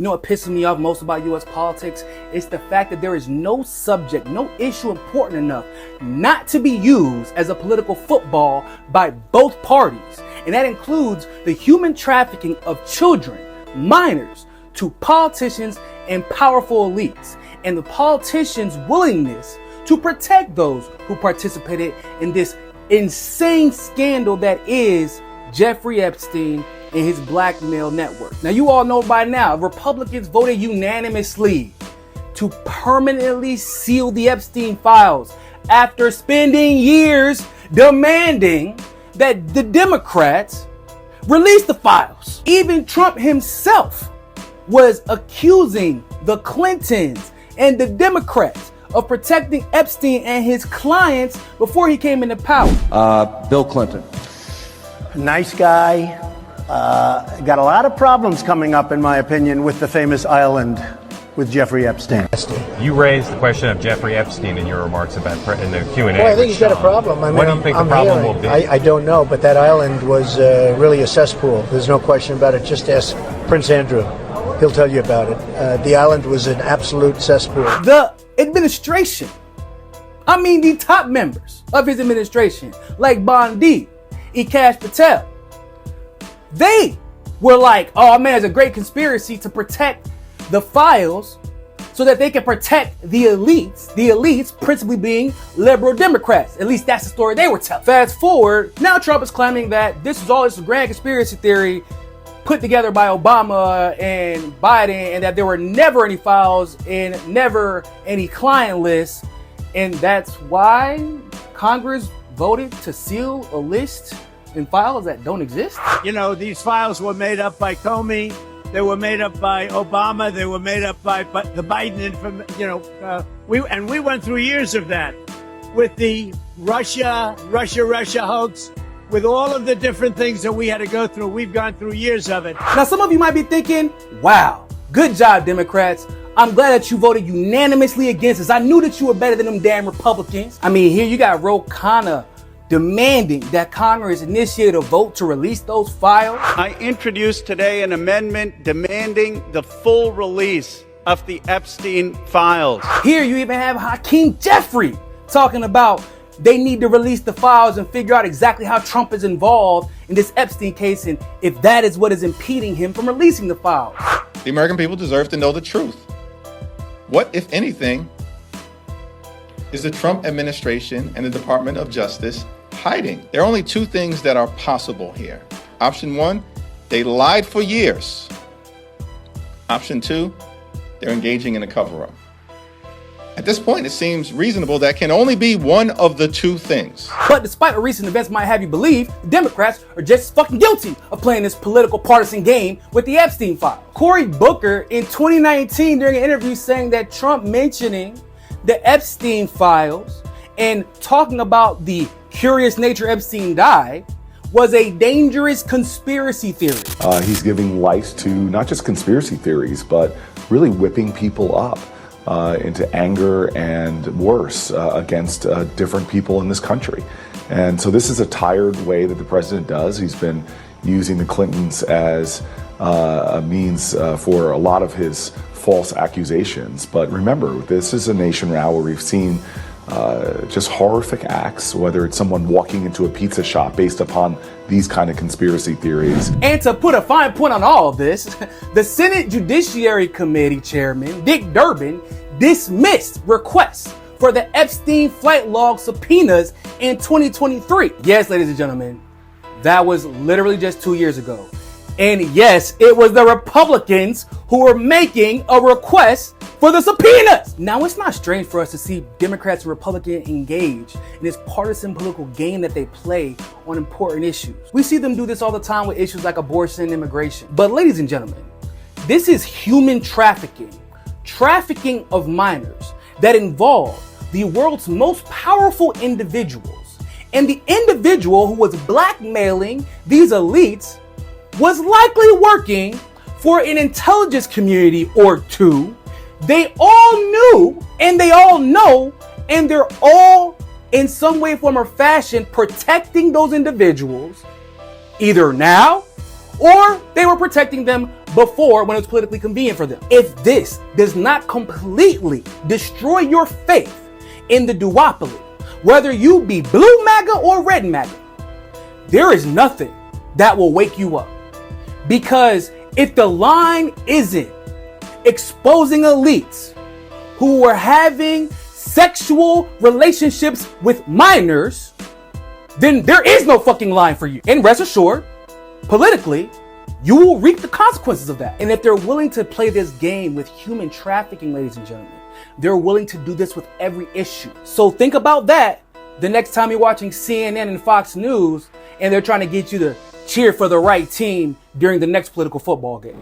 You know what pisses me off most about U.S. politics? It's the fact that there is no subject, no issue important enough not to be used as a political football by both parties. And that includes the human trafficking of children, minors, to politicians and powerful elites, and the politicians' willingness to protect those who participated in this insane scandal that is Jeffrey Epstein and his blackmail network. Now, you all know by now, Republicans voted unanimously to permanently seal the Epstein files after spending years demanding that the Democrats release the files. Even Trump himself was accusing the Clintons and the Democrats of protecting Epstein and his clients before he came into power. Bill Clinton. Nice guy. Got a lot of problems coming up, in my opinion, with the famous island with Jeffrey Epstein. You raised the question of Jeffrey Epstein in your remarks about in the Q&A. Well, I think he's got a problem. I mean, what do you think the problem will be? I don't know, but that island was really a cesspool. There's no question about it. Just ask Prince Andrew. He'll tell you about it. The island was an absolute cesspool. The administration, I mean the top members of his administration, like Bondi, Ekash Patel, they were like, oh man, it's a great conspiracy to protect the files so that they can protect the elites principally being liberal Democrats. At least that's the story they were telling. Fast forward, now Trump is claiming that this is all this grand conspiracy theory put together by Obama and Biden, and that there were never any files and never any client lists, and that's why Congress voted to seal a list in files that don't exist? You know, these files were made up by Comey, they were made up by Obama, they were made up by the Biden, we went through years of that with the Russia hoax, with all of the different things that we had to go through. We've gone through years of it. Now, some of you might be thinking, wow, good job, Democrats. I'm glad that you voted unanimously against this. I knew that you were better than them damn Republicans. I mean, here you got Ro Khanna demanding that Congress initiate a vote to release those files. I introduced today an amendment demanding the full release of the Epstein files. Here you even have Hakeem Jeffrey talking about they need to release the files and figure out exactly how Trump is involved in this Epstein case and if that is what is impeding him from releasing the files. The American people deserve to know the truth. What, if anything, is the Trump administration and the Department of Justice hiding? There are only two things that are possible here. Option one, they lied for years. Option two, they're engaging in a cover-up. At this point, it seems reasonable that can only be one of the two things. But despite what recent events might have you believe, the Democrats are just as fucking guilty of playing this political partisan game with the Epstein file. Cory Booker in 2019 during an interview saying that Trump mentioning the Epstein files and talking about the curious nature Epstein died was a dangerous conspiracy theory. He's giving life to not just conspiracy theories, but really whipping people up into anger and worse against different people in this country. And so this is a tired way that the president does. He's been using the Clintons as a means for a lot of his false accusations. But remember, this is a nation now where we've seen just horrific acts, whether it's someone walking into a pizza shop based upon these kind of conspiracy theories. And to put a fine point on all of this, the Senate Judiciary Committee Chairman, Dick Durbin, dismissed requests for the Epstein flight log subpoenas in 2023. Yes, ladies and gentlemen, that was literally just 2 years ago. And yes, it was the Republicans who were making a request for the subpoenas. Now, it's not strange for us to see Democrats and Republicans engage in this partisan political game that they play on important issues. We see them do this all the time with issues like abortion and immigration. But ladies and gentlemen, this is human trafficking of minors that involve the world's most powerful individuals. And the individual who was blackmailing these elites was likely working for an intelligence community or two. They all knew and they all know, and they're all in some way, form, or fashion protecting those individuals either now or they were protecting them before when it was politically convenient for them. If this does not completely destroy your faith in the duopoly, whether you be blue MAGA or red MAGA, there is nothing that will wake you up. Because if the line isn't exposing elites who were having sexual relationships with minors, then there is no fucking line for you. And rest assured, politically, you will reap the consequences of that. And if they're willing to play this game with human trafficking, ladies and gentlemen, they're willing to do this with every issue. So think about that the next time you're watching CNN and Fox News and they're trying to get you to cheer for the right team during the next political football game.